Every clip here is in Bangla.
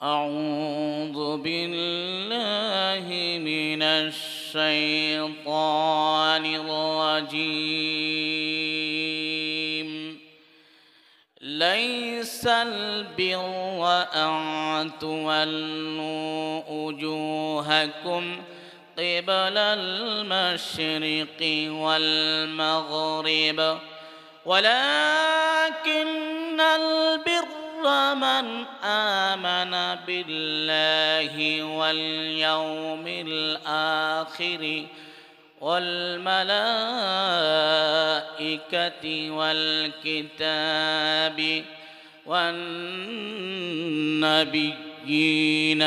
أعوذ بالله من الشيطان الرجيم ليس البر أن تولوا وجوهكم قبل المشرق والمغرب ولكن البر من آمن بالله واليوم الآخر والملائكة والكتاب والنبيين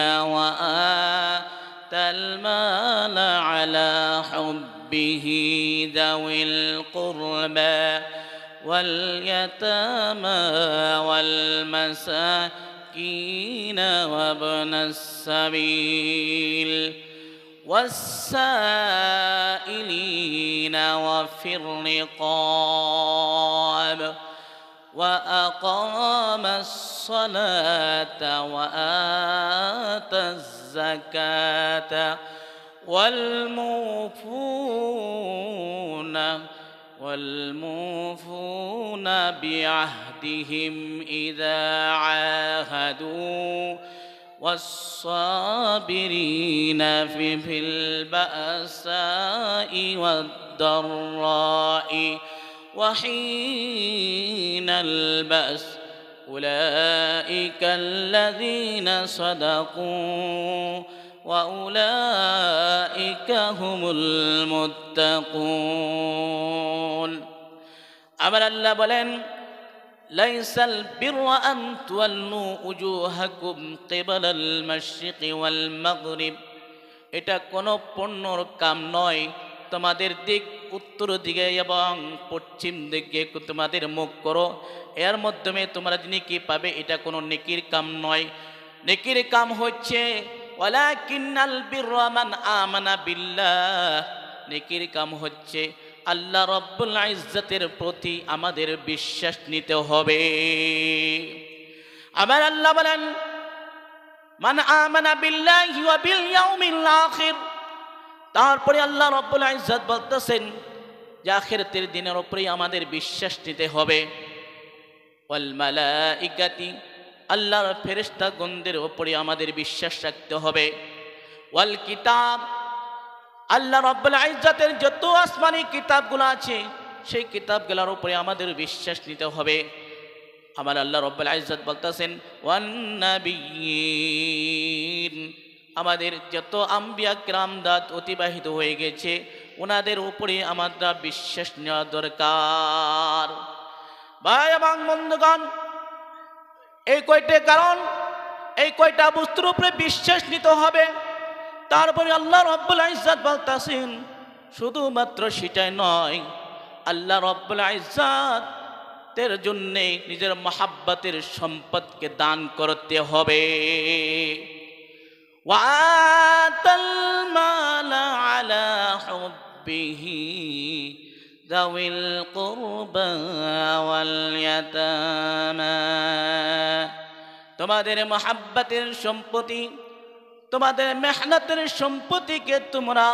وآتى المال على حبه ذوي القربى واليتامى والمساكين وابن السبيل والسائلين وفي الرقاب وأقام الصلاة وآتى الزكاة والموفون بعهدهم إذا عاهدوا والصابرين في البأساء والضراء وحين البأس أولئك الذين صدقوا وأولئك هم المتقون أمر الله بلن ليس البر أن تولوا وجوهكم قبل المشرق والمغرب এটা কোনো পূর্ণর কাম নয় তোমাদের দিক উত্তর দিকে এবং পশ্চিম দিকে তোমাদের মুখ করো এর মাধ্যমে তোমরা নেকি পাবে এটা কোনো নেকির কাম নয় নেকির কাম হচ্ছে ওয়ালাকিন্নাল বিররা মান আমানা বিল্লাহ নেকির কাম হচ্ছে আল্লাহ রাব্বুল ইজ্জতের প্রতি আমাদের বিশ্বাস নিতে হবে আমার আল্লাহ বলেন মান আমানা বিল্লাহি ওয়া বিল ইয়াউমিল আখির তারপরে আল্লাহ রাব্বুল ইজ্জত বলতেছেন যে আখিরাতের দিনের উপরে আমাদের বিশ্বাস নিতে হবে ওয়াল মালাইকাতি আল্লাহর ফেরেশতাগণদের উপরে আমাদের বিশ্বাস রাখতে হবে ওয়াল কিতাব আল্লাহ রাব্বুল ইজ্জতের যত আসমানি কিতাবগুলো আছে সেই কিতাবগুলোর উপরে আমাদের বিশ্বাস নিতে হবে আমার আল্লাহ রাব্বুল ইজ্জত বলতেছেন ওয়ান নাবিয়্যিন আমাদের যত আম্বিয়া কিরামদাত অতিবাহিত হয়ে গেছে ওনাদের উপরে আমাদের বিশ্বাস নেওয়া দরকার ভাই এবং বন্ধুগণ এই কয়টা কারণ এই কয়টা বস্তুর উপরে বিশ্বাস নিতে হবে তারপরে আল্লাহ রাব্বুল ইজ্জত বলতেছেন শুধুমাত্র সেটাই নয় আল্লাহ রাব্বুল ইজ্জত তের জন্য নিজের মহব্বতের সম্পদকে দান করতে হবে ওয়াতাল মালা আলা হুব্বিহি যাওয়িল কুরবা ওয়াল ইয়াতামা তোমাদের মহব্বতের সম্পত্তি তোমাদের মেহনতের সম্পত্তিকে তোমরা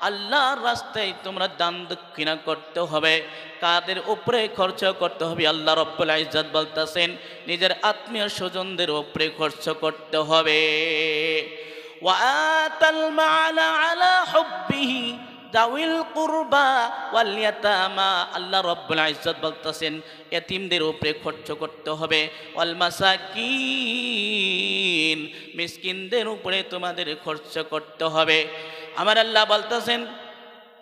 আল্লাহর রাস্তায় তোমরা দান দক্ষিণা করতে হবে কাদের উপরে খরচ করতে হবে আল্লাহ রাব্বুল ইজ্জত বলতেছেন নিজের আত্মীয় স্বজনদের উপরে খরচ করতে হবে ওয়াতাল মালা আলা হুব্বিহি যাওয়িল কুরবা ওয়াল ইয়াতামা আল্লাহ রাব্বুল ইজ্জত বলতেছেন এতিমদের উপরে খরচ করতে হবে ওয়াল মাসাকিন মিসকিনদের উপরে তোমাদের খরচ করতে হবে আমার আল্লাহ বলতেছেন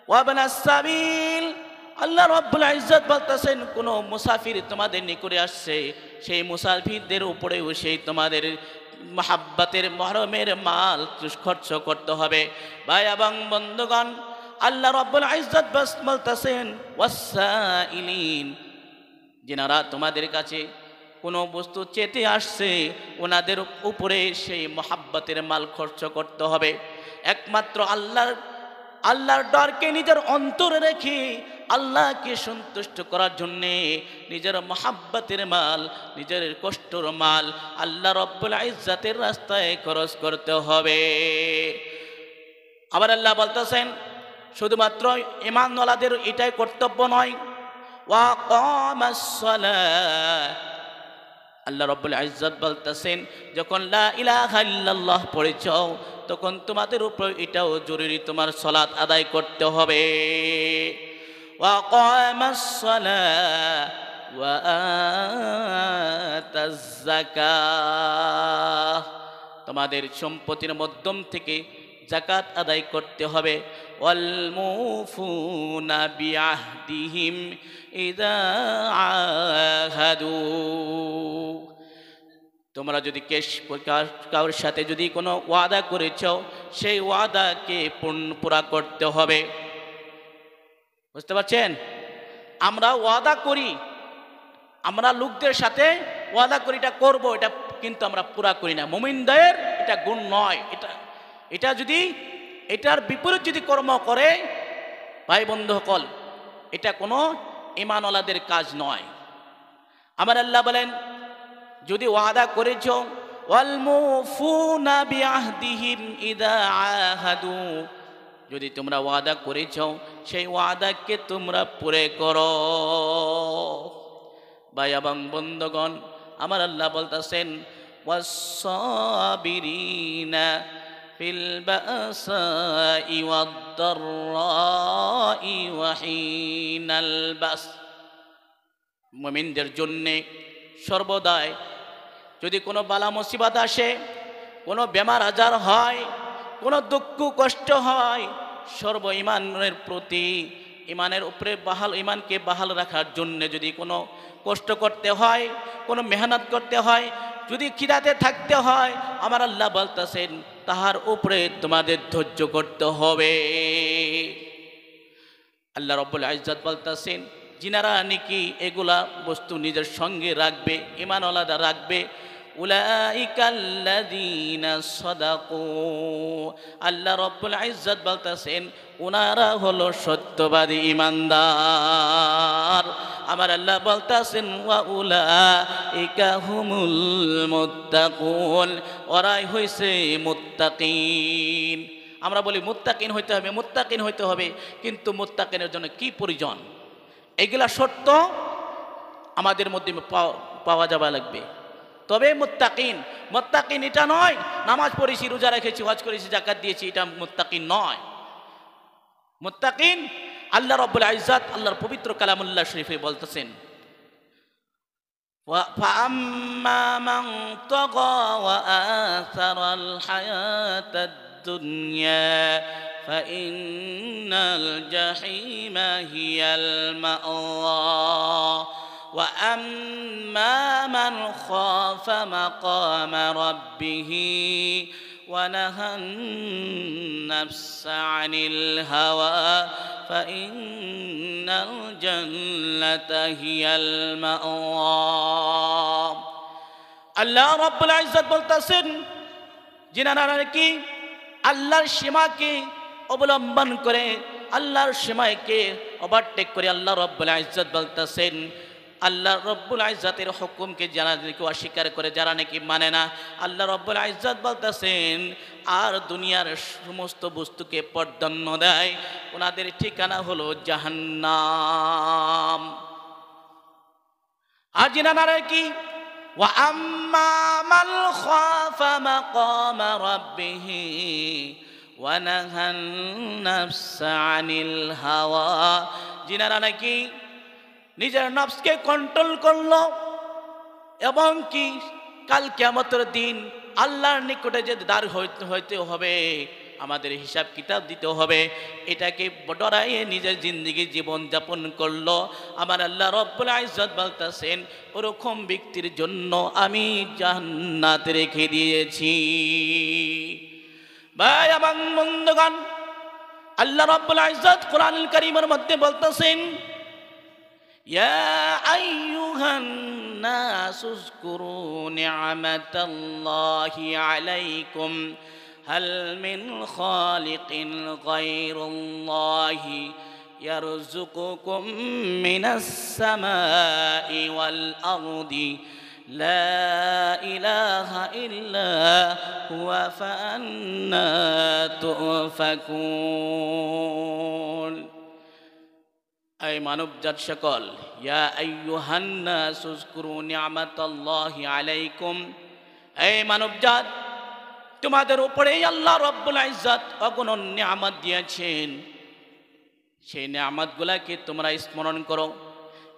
ওয়াবনাস সাবিল আল্লাহ রাব্বুল ইজ্জত বলতেছেন কোন মুসাফির তোমাদের নিকটে আসছে সেই মুসাফিরদের উপরেও সেই তোমাদের মহব্বতের মহরমের মাল খরচ করতে হবে ভাই এবং বন্ধুগণ আল্লাহ রাব্বুল ইজ্জত বলতেছেন ওয়াসাইলিন যিনারা তোমাদের কাছে কোনো বস্তু চেতে আসছে ওনাদের উপরে সেই মহব্বতের মাল খরচ করতে হবে একমাত্র আল্লাহর ডরকে নিজের অন্তরে রেখে আল্লাহকে সন্তুষ্ট করার জন্যে নিজের মহাব্বতের মাল, নিজের কষ্টর মাল আল্লাহ রব্বুল ইজ্জতের রাস্তায় খরচ করতে হবে। আবার আল্লাহ বলতেছেন শুধুমাত্র ঈমানওয়ালাদের এটাই কর্তব্য নয়, ওয়া কামাস সালাহ, আল্লাহ রব্বুল ইজ্জত বলতেছেন যখন লা ইলাহা ইল্লাল্লাহ পড়েছ তখন তোমাদের উপর এটাও জরুরি, তোমার সালাত আদায় করতে হবে। ওয়া কামাস সালাহ ওয়া আতাজ যাকাত, তোমাদের সম্পত্তির মাধ্যম থেকে যাকাত আদায় করতে হবে। ওয়াল মুফুনা বিআহদিহিম ইযা আহাদু, তোমরা যদি কারোর সাথে যদি কোনো ওয়াদা করেছ সেই ওয়াদাকে পুরা করতে হবে। বুঝতে পারছেন? আমরা ওয়াদা করি, আমরা লোকদের সাথে ওয়াদা করি এটা করব, এটা কিন্তু আমরা পুরা করি না। মুমিনদের এটা গুণ নয়। এটা যদি এটার বিপরীত যদি কর্ম করে ভাই বন্ধু সকল, এটা কোনো ঈমানওয়ালাদের কাজ নয়। আমার আল্লাহ বলেন যদি ওয়াদা করেছ, ওয়াল মুফুনা বিআহদিহিম ইযা আহাদু, যদি তোমরা ওয়াদা করেছ সেই ওয়াদাকে তোমরা পুরে করো। ভাই এবং বন্ধুগণ, আমার আল্লাহ বলতেছেন ওয়াস-সাবিরিনা ফিল বাসাই ওয়াদ-দাররাই ওয়া হিনাল বাস, মুমিনদের জন্য সর্বদাই যদি কোনো বালা মুসিবত আসে, কোনো বেমার আজার হয়, কোনো দুঃখ কষ্ট হয়, সর্ব ঈমানের প্রতি, ঈমানের উপরে ঈমানকে বাহাল রাখার জন্য যদি কোনো কষ্ট করতে হয়, কোনো মেহনত করতে হয়, যদি খিদাতে থাকতে হয়, আমার আল্লাহ বলতেছেন তাহার উপরে তোমাদের ধৈর্য করতে হবে। আল্লাহ রব্বুল ইজ্জত বলতেছেন যিনারা নাকি এগুলা বস্তু নিজের সঙ্গে রাখবে, ঈমানওয়ালারা রাখবে, উলাইকাল্লাযীনা সাদাকু, আল্লাহ রব্বুল ইজ্জত বলতেছেন ওনারা হলো সত্যবাদী ঈমানদার। আমার আল্লাহ বলতেছেন ওয়া উলাইকা হুমুল মুত্তাকুন, ওরাই হইছে মুত্তাকিন। আমরা বলি মুত্তাকিন হইতে হবে, মুত্তাকিন হইতে হবে, কিন্তু মুত্তাকিনের জন্য কি প্রয়োজন? এগুলা শর্ত আমাদের মধ্যে পাওয়া যাওয়া লাগবে, তবে মুত্তাকিন। মুত্তাকিন এটা নয় নামাজ পড়েছি, রোজা রেখেছি, হজ করেছি, যাকাত দিয়েছি, এটা মুত্তাকিন নয়। মুত্তাকিন আল্লাহ রাব্বুল ইজ্জত আল্লাহর পবিত্র কালামুল্লাহ শরীফে বলতেছেন ফাআম্মা মান তাগা ওয়া আসারাল হায়াতাদ দুনিয়া ফাইন্নাল জাহিমা হিয়াল মা'ওয়া ওয়া আম্মা মান খাফা মাকামা রাব্বিহি ونهى النفس عن الهوى فإن الجنة هي المأوى আল্লাহ রাব্বুল ইজ্জত বলতেছেন যিনারা নাকি আল্লাহর সীমাকে অবলম্বন করে, আল্লাহর সীমাকে ওভারটেক করে, আল্লাহ রাব্বুল ইজ্জত বলতেছেন আল্লাহ রব্বুল ইজ্জতের হুকুমকে যারা নাকি অস্বীকার করে, যারা নাকি মানে না, আল্লাহ রব্বুল ইজ্জত বলতেছেন আর দুনিয়ার সমস্ত বস্তুকে প্রাধান্য দেয়, ওনাদের ঠিকানা হলো জাহান্নাম। আর যিনারা নাকি ওয়া আম্মা মান খাফা মাকামা রাব্বিহি ওয়া নাহান নাফসা আনিল হাওয়া, যিনারা নাকি নিজের নফসকে কন্ট্রোল করলো এবং কি কাল কিয়ামতের দিন আল্লাহর নিকটে যে দাঁড় হইতে হবে, আমাদের হিসাব কিতাব দিতে হবে, এটাকে ডরাইয়ে নিজের জিন্দেগি জীবন যাপন করলো, আমার আল্লাহ রব্বুল ইজ্জত বলতেছেন ওরকম ব্যক্তির জন্য আমি জান্নাত রেখে দিয়েছি। ভাই এবং বন্ধুগণ, আল্লাহ রব্বুল ইজ্জত কোরআনুল কারীমের মধ্যে বলতেছেন يا أيها الناس اذكروا نعمة الله عليكم هل من خالق غير الله يرزقكم من السماء والأرض لا إله إلا هو فأنى تؤفكون أي মানব জাত সকল ইয়া আইয়ুহান নাস উযকুরু নি'মাতাল্লাহি আলাইকুম এই মানব জাত তোমাদের উপরে আল্লাহ রাব্বুল ইজ্জত অগণন নিয়ামত দিয়েছেন সেই নিয়ামতগুলোকে তোমরা স্মরণ করো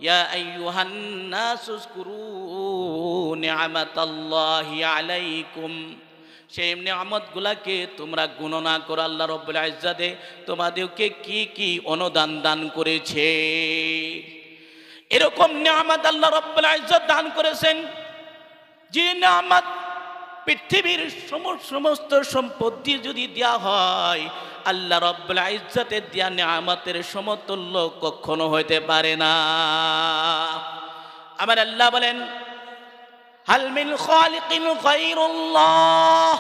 ইয়া আইয়ুহান নাস উযকুরু নি'মাতাল্লাহি আলাইকুম সেই নিয়ামতগুলোকে তোমরা গণনা করো আল্লাহ রাব্বুল ইজ্জতে তোমাদেরকে কি কি অনুদান দান করেছে এরকম নিয়ামত আল্লাহ রাব্বুল ইজ্জত দান করেছেন যে নিয়ামত পৃথিবীর সমস্ত সম্পত্তি যদি দেয়া হয় আল্লাহ রাব্বুল ইজ্জতের দেয়া নিয়ামতের সমতুল্য কখনো হইতে পারে না আমার আল্লাহ বলেন হাল মিন খালিকিন গায়রুল্লাহ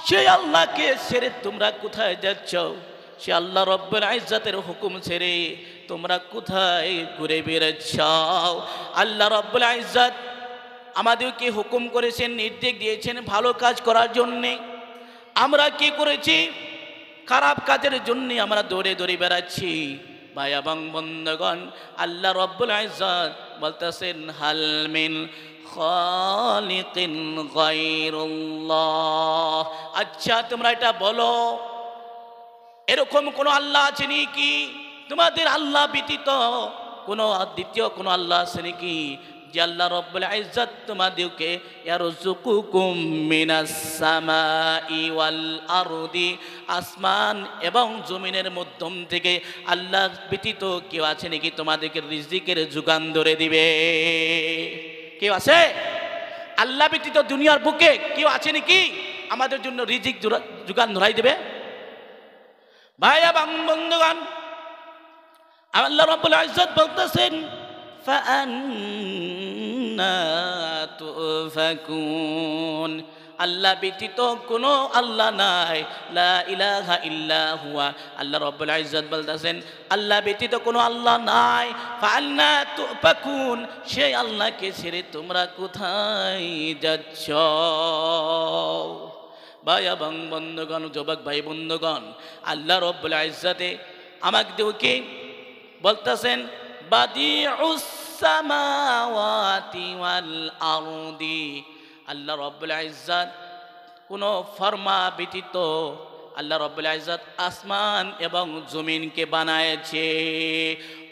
সেই আল্লাহকে ছেড়ে তোমরা কোথায় যাচ্ছ সে আল্লাহ রাব্বুল ইজ্জতের হুকুম ছেড়ে তোমরা কোথায় ঘুরে বেড়াচ্ছ আল্লাহ রাব্বুল ইজ্জত আমাদেরকে হুকুম করেছেন নির্দেশ দিয়েছেন ভালো কাজ করার জন্যে আমরা কি করেছি খারাপ কাজের জন্য আমরা দৌড়ে দৌড়ে বেড়াচ্ছি ভাই এবং বন্ধুগণ আল্লাহ রাব্বুল ইজ্জত বলতেছেন হাল মিন খালিকিন গায়রুল্লাহ আচ্ছা তোমরা এটা বলো এরকম কোন আল্লাহ আছে নাকি তোমাদের আল্লাহ ব্যতীত কোন দ্বিতীয় কোন আল্লাহ আছে নাকি যে আল্লাহ রাব্বুল ইজ্জত তোমাদেরকে ইয়ারযুকুকুম মিনাস সামাই ওয়াল আরদি আসমান এবং জমিনের মধ্যম থেকে আল্লাহ ব্যতীত কেউ আছে নাকি তোমাদেরকে রিজিকের যোগান ধরে দিবে কেউ আছে আল্লাহ ব্যতীত দুনিয়ার বুকে কেউ আছে নাকি আমাদের জন্য রিজিক যোগান ধরাই দেবে ভাই এবং বন্ধুগণ আল্লাহ রাব্বুল ইজ্জত বলতেছেন فأنا تؤفكون আল্লাহ ব্যতীত কোনো আল্লাহ নাই লা ইলাহা ইল্লা হুয়া আল্লাহ রাব্বুল ইজ্জত বলতেছেন আল্লাহ ব্যতীত কোনো আল্লাহ নাই ফাআন্না তুফাকুন সেই আল্লাহকে ছেড়ে তোমরা কোথায় যাচ্ছ ভাই এবং বন্ধুগণ যুবক ভাই বন্ধুগণ আল্লাহ রাব্বুল ইজ্জতে আমাদেরকে বলতেছেন বাদিউস সামাওয়াতি ওয়াল আরদি আল্লাহ রাব্বুল ইজ্জত কোনো ফরমা ব্যতীত আল্লাহ রাব্বুল ইজ্জত আসমান এবং জমিনকে বানায়েছে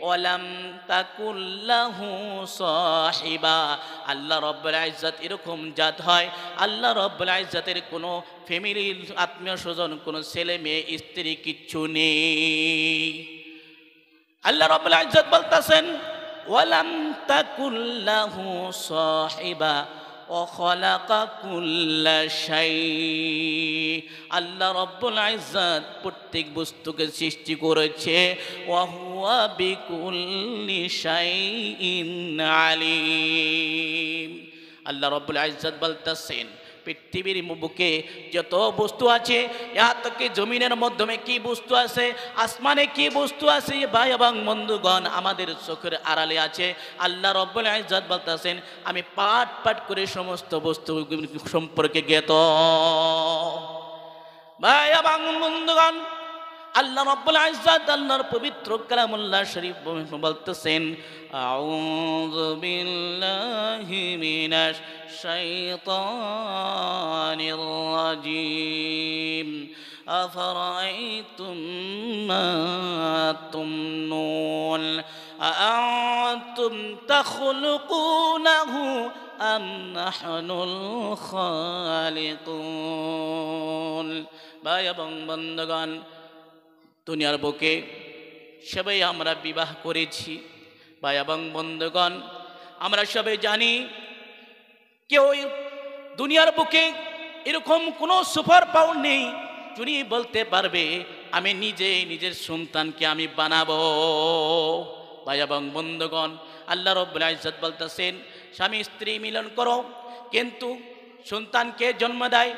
ওয়ালাম তাকুল্লাহু সাহিবা আল্লাহ রাব্বুল ইজ্জত এরকম জাত হয় আল্লাহ রাব্বুল ইজ্জতের কোনো ফ্যামিলির আত্মীয় স্বজন কোনো ছেলে মেয়ে স্ত্রী কিচ্ছু নেই আল্লাহ রাব্বুল ইজ্জত বলতেছেন ওয়ালাম তাকুল্লাহু সাহিবা ওয়া খালাকা কুল্লা শাই আল্লাহ রাব্বুল ইজ্জত প্রত্যেক বস্তুকে সৃষ্টি করেছে ওয়া হুয়া বিকুল্লি শাইইন আলিম আল্লাহ রাব্বুল ইজ্জত বলতেছেন পৃথিবীর বুকে যত বস্তু আছে এতকে জমিনের মাধ্যমে কি বস্তু আছে আসমানে কি বস্তু আছে ভাই এবং বন্ধুগণ আমাদের চোখের আড়ালে আছে আল্লাহ রাব্বুল ইজ্জত বলতেছেন আমি পাট পাট করে সমস্ত বস্তু সম্পর্কে জ্ঞাত ভাই এবং বন্ধুগণ আল্লাহ রাব্বুল ইজ্জত আল্লাহর পবিত্র কালামুল্লাহ শরীফ বলতেছেন আউযু বিল্লাহি মিনাশ শাইতানির রাজিম আফরাআইতুম মা তুমনুন আআনতুম তাখলুকুনাহু আম নাহনুল খালিকুন ভাই এবং বন্ধুগণ দুনিয়ার বুকে সবাই আমরা বিবাহ করেছি ভাই এবং বন্ধুগণ আমরা সবাই জানি কেউ দুনিয়ার বুকে এরকম কোনো সুপার পাওয়ার নেই যিনি বলতে পারবে আমি নিজের সন্তানকে আমি বানাবো ভাই এবং বন্ধুগণ আল্লাহ রাব্বুল ইজ্জত বলতেছেন স্বামী স্ত্রী মিলন করো কিন্তু সন্তানকে জন্ম দেয়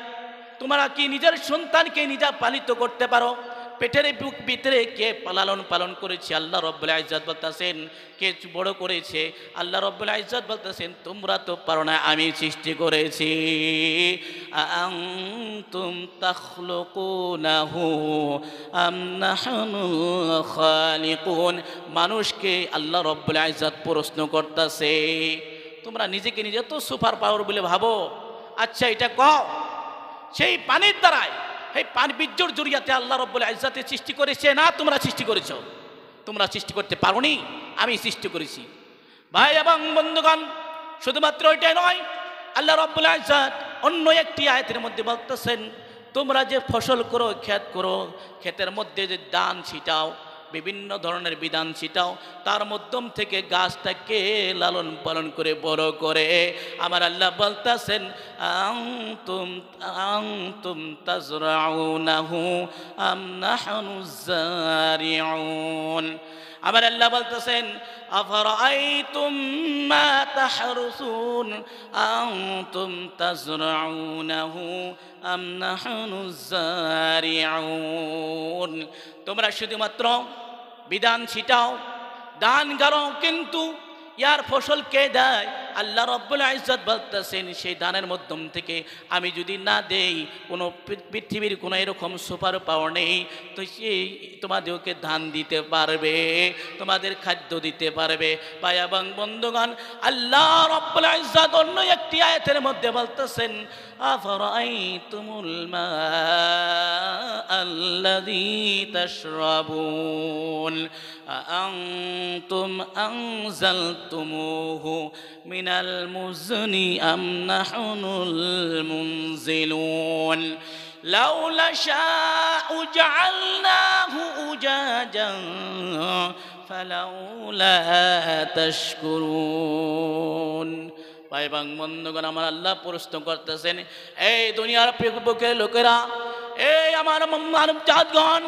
তোমরা কি নিজের সন্তানকে নিজে পালিত করতে পারো পেটের ভিতরে কে লালন পালন করেছে আল্লাহ রাব্বুল ইজ্জত বলতেছেন, কে বড় করেছে আল্লাহ রাব্বুল ইজ্জত বলতেছেন তোমরা তো পারো না, আমি সৃষ্টি করেছি। আনতুম তাখলুকুনাহু আম নাহনুল খালিকুন। মানুষকে আল্লাহ রাব্বুল ইজ্জত প্রশ্ন করতেছে, তোমরা নিজেকে নিজে তো সুপার পাওয়ার বলে ভাবো, আচ্ছা এটা কও, সেই পানির দ্বারাই এই পানি বীর্যর জড়িয়াতে আল্লাহ রাব্বুল ইজ্জত সৃষ্টি করেছে না তোমরা সৃষ্টি করেছ? তোমরা সৃষ্টি করতে পারোনি, আমি সৃষ্টি করেছি। ভাই এবং বন্ধুগণ, শুধুমাত্র ওইটাই নয়, আল্লাহ রাব্বুল ইজ্জত অন্য একটি আয়াতের মধ্যে বলতেছেন, তোমরা যে ফসল করো, ক্ষেত করো, ক্ষেতের মধ্যে যে ধান ছিটাও, বিভিন্ন ধরনের বিধান ছিটাও, তার মাধ্যম থেকে গাছটাকে লালন পালন করে বড় করে আমার আল্লাহ বলতেছেন, আনতুম তাজরাউনাহু আম নাহনুজ জারিউন। আমার আল্লাহ বলতেছেন, আফরাআইতুম মা তাহরুসুন আনতুম তাজরাউনাহু আম নাহনুজ জারিউন। তোমরা শুধুমাত্র বিধান ছিটাও, দান গাড়ো, কিন্তু ইয়ার ফসল কে দেয়? আল্লাহ রাব্বুল ইজ্জত বলতেছেন, সেই দানের মাধ্যম থেকে আমি যদি না দেই, কোনো পৃথিবীর কোনো এরকম সুপার পাওয়ার নেই তো সেই তোমাদেরকে ধান দিতে পারবে, তোমাদের খাদ্য দিতে পারবে। ভাই এবং বন্ধুগণ, আল্লাহ রাব্বুল ইজ্জত অন্য একটি আয়াতের মধ্যে বলতেছেন, আফরাআইতুমুল মা আল্লাযী তাশরাবুন আনতুম আনজালতুমুহু মিনাল মুজনি আম নাহনুল মুনজিলুন লাউ নাশাউ জাআলনাহু উজাজান ফালাউলা তাশকুরুন। ভাই এবং বন্ধুগণ, আমার আল্লাহ প্রশ্ন করতেছেন, এই দুনিয়ার বুকের লোকেরা, এই আমার মানব জাতগণ,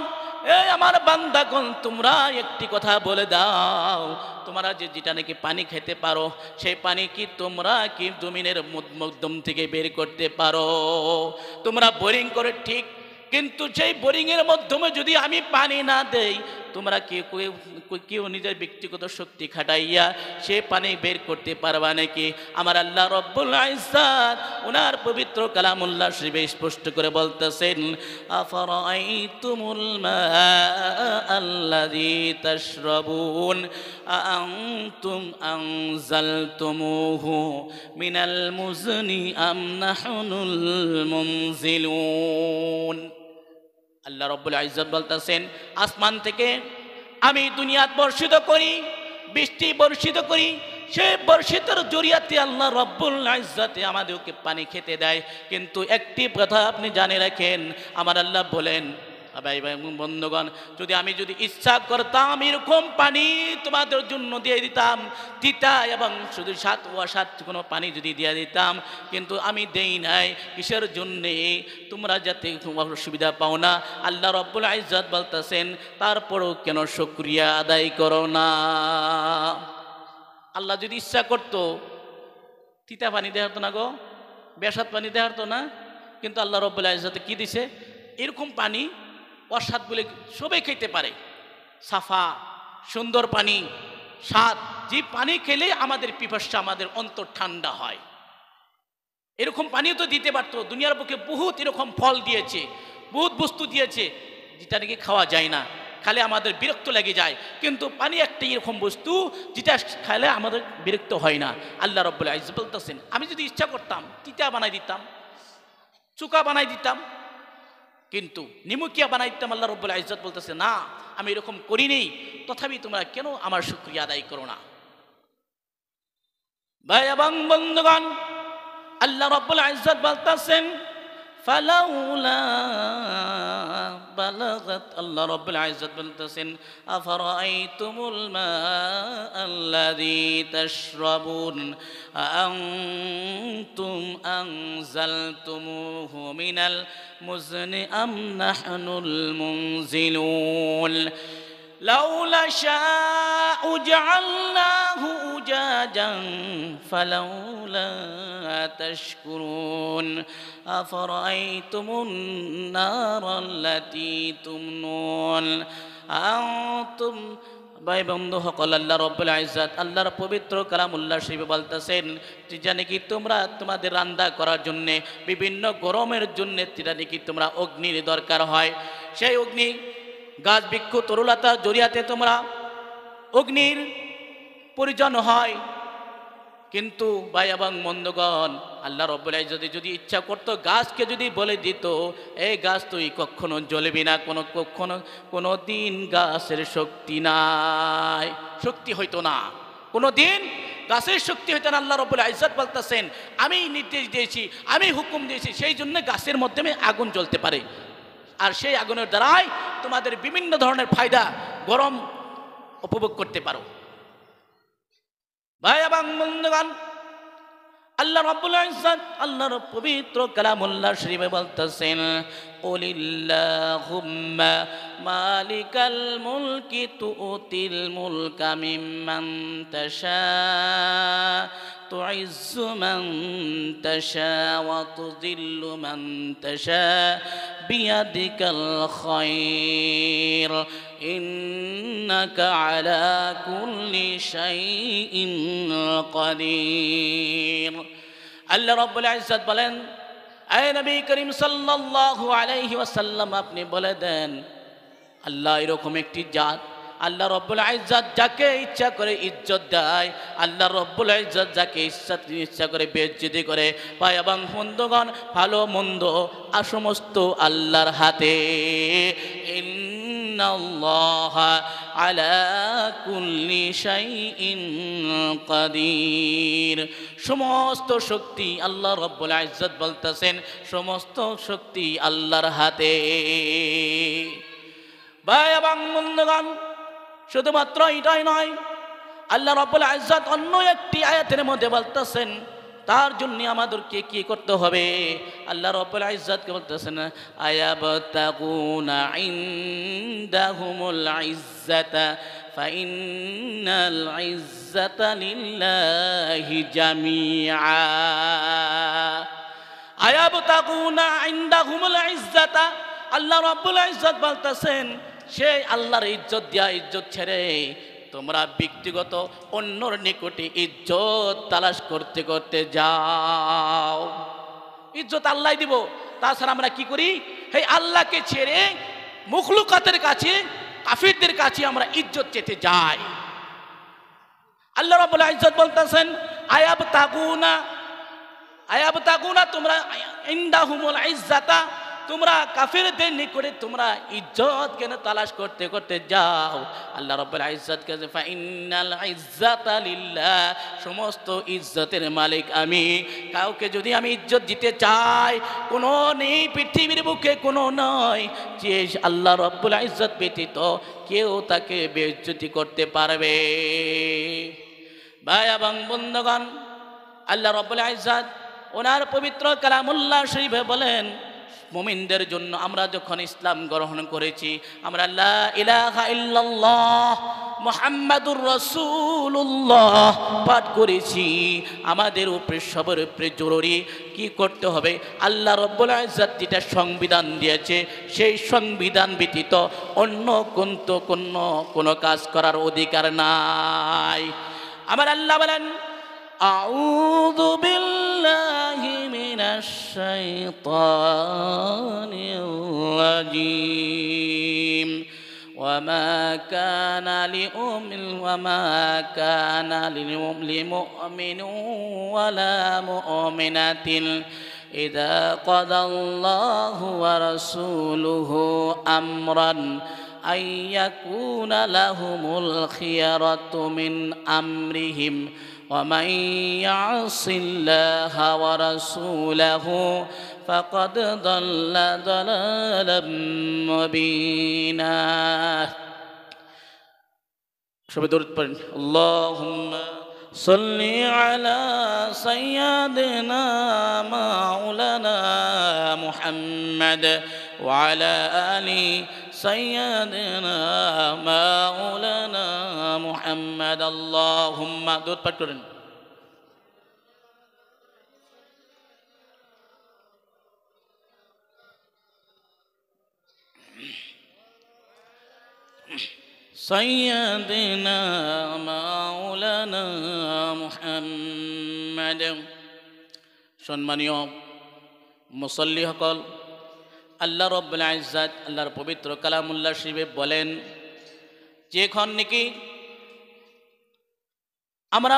এই আমার বান্দাগণ, তোমরা একটি কথা বলে দাও, তোমরা যেটা নাকি পানি খেতে পারো, সেই পানি কি তোমরা কি জমিনের মাধ্যম থেকে বের করতে পারো? তোমরা বোরিং করে ঠিক, কিন্তু সেই বোরিংয়ের মাধ্যমে যদি আমি পানি না দেই, তোমরা কেউ নিজের ব্যক্তিগত শক্তি খাটাইয়া সে পানি বের করতে পারবা নাকি? আমার আল্লাহ রাব্বুল ইজ্জত ওনার পবিত্র কালামুল্লাহ শরীফে স্পষ্ট করে বলতেছেন, আফরাআইতুমুল মা আল্লাযী তাশরাবুন আনতুম আনজালতুমুহু মিনাল মুজনি আম নাহনুল মুনজিলুন। আল্লাহ রাব্বুল ইজ্জত বলতেছেন, আসমান থেকে আমি দুনিয়াত বর্ষিত করি, বৃষ্টি বর্ষিত করি, সেই বর্ষিতের জরিয়াতে আল্লাহ রাব্বুল ইজ্জত আমাদেরকে পানি খেতে দেয়। কিন্তু একটি কথা আপনি জানে রাখেন, আমার আল্লাহ বলেন, ভাই বন্ধুগণ, আমি যদি ইচ্ছা করতাম এরকম পানি তোমাদের জন্য দিয়ে দিতাম, তিতা এবং শুধু স্বাদ অস্বাদ কোনো পানি যদি দিয়ে দিতাম, কিন্তু আমি দেই নাই। কিসের জন্যে? তোমরা যাতে সুবিধা পাও না। আল্লাহ রাব্বুল ইজ্জত বলতেছেন, তারপরেও কেন শুকরিয়া আদায় করো না? আল্লাহ যদি ইচ্ছা করতো তিতা পানি দেওয়া হতো না গো, বেসাদ পানি দেওয়া হতো না, কিন্তু আল্লাহ রাব্বুল ইজ্জত কি দিছে? এরকম পানি অস্বাদ বলে সবাই খেতে পারে, সাফা সুন্দর পানি, স্বাদ, যে পানি খেলে আমাদের পিপাসা, আমাদের অন্তর ঠান্ডা হয়, এরকম পানিও তো দিতে পারতো। দুনিয়ার বুকে বহুত এরকম ফল দিয়েছে, বহুত বস্তু দিয়েছে, যেটা নাকি খাওয়া যায় না, খালে আমাদের বিরক্ত লেগে যায়। কিন্তু পানি একটা এরকম বস্তু যেটা খাইলে আমাদের বিরক্ত হয় না। আল্লাহ রাব্বুল ইজ্জত বলতেছেন, আমি যদি ইচ্ছা করতাম তিতা বানাই দিতাম, চুকা বানাই দিতাম, কিন্তু নিমুকিয়া বানাই দিতাম। আল্লাহ রাব্বুল ইজ্জত বলতেছে, না, আমি এরকম করিনি, তথাপি তোমরা কেন আমার শুকরিয়া আদায় করো না? ভাই এবং বন্ধুগণ, আল্লাহ রাব্বুল ইজ্জত বলতেছেন, ফালাউলা বালাগাত, আল্লাহ রাব্বুল ইজ্জত বলতেছেন, আফরাআইতুমুল মা আল্লাযী তাশরাবুন আনতুম আনজালতুমুহু মিনাল মুজনি আম নাহনুল মুনজিলুন লাউলা শাউ জাআলনাহু উজাজান ফালাউলা তাশকুরুন আফরাআইতুমুন নারাল্লাতী তুমনুন আনতুম। ভাই বন্ধু সকল, আল্লাহ রব্বুল ইজ্জত আল্লাহর পবিত্র কালামুল্লাহ শরীফে বলতেছেন যে জানি কি তোমরা তোমাদের রান্না করার জন্য বিভিন্ন গরমের জন্য যেটা নাকি তোমরা অগ্নির দরকার হয়, সেই অগ্নি গাছ বৃক্ষ তরুলতার জরিয়াতে তোমরা অগ্নির প্রয়োজন হয়। কিন্তু ভাই এবং বন্ধুগণ, আল্লাহ রব্বুল ইজ্জত যদি ইচ্ছা করতো গাছকে যদি বলে দিত এই গাছ তুই কখনো জ্বলবি না, কোনো দিন গাছের শক্তি নাই, শক্তি হইতো না, কোনো দিন গাছের শক্তি হইতো না। আল্লাহ রব্বুল ইজ্জত বলতেছেন আমি নির্দেশ দিয়েছি, আমি হুকুম দিয়েছি, সেই জন্য গাছের মাধ্যমে আগুন জ্বলতে পারে। আর সেই আগুনের দ্বারাই তোমাদের বিভিন্ন ধরনের ফায়দা গরম উপভোগ করতে পারো। ভাই এবং বন্ধুগণ, আল্লাহ রাব্বুল ইজ্জত আল্লাহর পবিত্র কালামুল্লাহ শরীফে বলতেছেন কুলিল্লাহুম্মা মালিকাল মুলকি তুতিল মুলকা মিম্মান তাশা তুইজ্জু মান তাশা ওয়া তুযিল্লু মান তাশা বিয়াদিকাল খায়র ইন্নাকা আলা কুল্লি শাইইন কাদির। আল্লাহ রাব্বুল ইজ্জত বলেন, হে নবী করিম সাল্লাল্লাহু আলাইহি ওয়াসাল্লাম আপনি বলে দেন আল্লাহ এরকম একটি জাত, আল্লাহ রব্বুল ইজ্জত যাকে ইচ্ছা করে ইজ্জত দেয়, আল্লাহ রব্বুল ইজ্জত যাকে ইচ্ছা করে বেইজ্জতি করে। ভাই এবং বন্ধুগণ, ভালো মন্দ আর সমস্ত আল্লাহর হাতে। ইন্নাল্লাহা আলা কুল্লি শাইইন কাদির। সমস্ত শক্তি আল্লাহ রব্বুল ইজ্জত বলতেছেন সমস্ত শক্তি আল্লাহর হাতে। ভাই এবং বন্ধুগণ, শুধুমাত্র এটাই নয়, আল্লাহ রাব্বুল ইজ্জত অন্য একটি আয়াতের মধ্যে বলতেছেন তার জন্য আমাদেরকে কি করতে হবে। আল্লাহ রাব্বুল ইজ্জত কে বলতেছেন আয়াবতাগুনা ইনদাহুমুল ইজ্জাতা ফাইন্নাল ইজ্জাতা লিল্লাহি জামিআ। আয়াবতাগুনা ইনদাহুমুল ইজ্জাতা, আল্লাহ রাব্বুল ইজ্জত বলতেছেন সেই আল্লাহর ইজ্জত দিয়া ইজ্জত ছেড়ে তোমরা ব্যক্তিগত অন্যর নিকটে ইজ্জত তালাশ করতে করতে যাও। ইজ্জত আল্লাহ দিব, তাছাড়া আমরা কি করি, এই আল্লাহকে ছেড়ে মখলুকাতের কাছে কাফিরদের কাছে আমরা ইজ্জত চেতে যাই। আল্লাহ রাব্বুল ইজ্জত বলতেছেন আয়াবতাগুনা তোমরা ইনদাহুমুল ইজ্জাতা, তোমরা কাফিরদের নিকটে তোমরা ইজ্জত কেন তালাশ করতে করতে যাও। আল্লাহ রাব্বুল ইজ্জত কাছে ফাইন্নাল ইজ্জাতা লিল্লাহ, সমস্ত ইজ্জতের মালিক আমি। কাউকে যদি আমি ইজ্জত দিতে চাই, কোনো নেই পৃথিবীর বুকে কোনো নয় যে আল্লাহ রাব্বুল ইজ্জত ব্যতীত কেউ তাকে বেইজ্জতি করতে পারবে। ভাই এবং বন্ধুগণ, আল্লাহ রাব্বুল ইজ্জত ওনার পবিত্র কালামুল্লাহ শরীফে বলেন মুমিনদের জন্য আমরা যখন ইসলাম গ্রহণ করেছি, আমরা লা ইলাহা ইল্লাল্লাহ মুহাম্মাদুর রাসূলুল্লাহ পাঠ করেছি, আমাদের উপরে সবার উপরে জরুরি কি করতে হবে, আল্লাহ রাব্বুল ইজ্জত যেটা সংবিধান দিয়েছে সেই সংবিধান ব্যতীত অন্য কোনো কাজ করার অধিকার নাই। আমার আল্লাহ বলেন আউযু বিল্লাহি মিনাশ শাইতানির রাজীম ওয়ামা কানা লিমুমিনিন ওয়ালা মুমিনাতিন ইযা কাদাল্লাহু ওয়া রাসূলুহু আমরান আইয়াকুনা লাহুমুল খিয়ারাতু মিন আমরিহিম ومن يعص الله ورسوله فقد ضل ضلالا مبينا। সবাই দরুদ পড়েন, আল্লাহুম্মা صلي على سيدنا مولانا محمد وعلى آل سيدنا مولانا محمد اللهم দুধ পাঠ করেন سيدنا مولانا محمد সম্মানীয় মুসল্লি সকল আল্লাহ রব্বুল ইজ্জত আল্লাহর পবিত্র কালামুল্লাহ শরীফে বলেন যেখন নাকি আমরা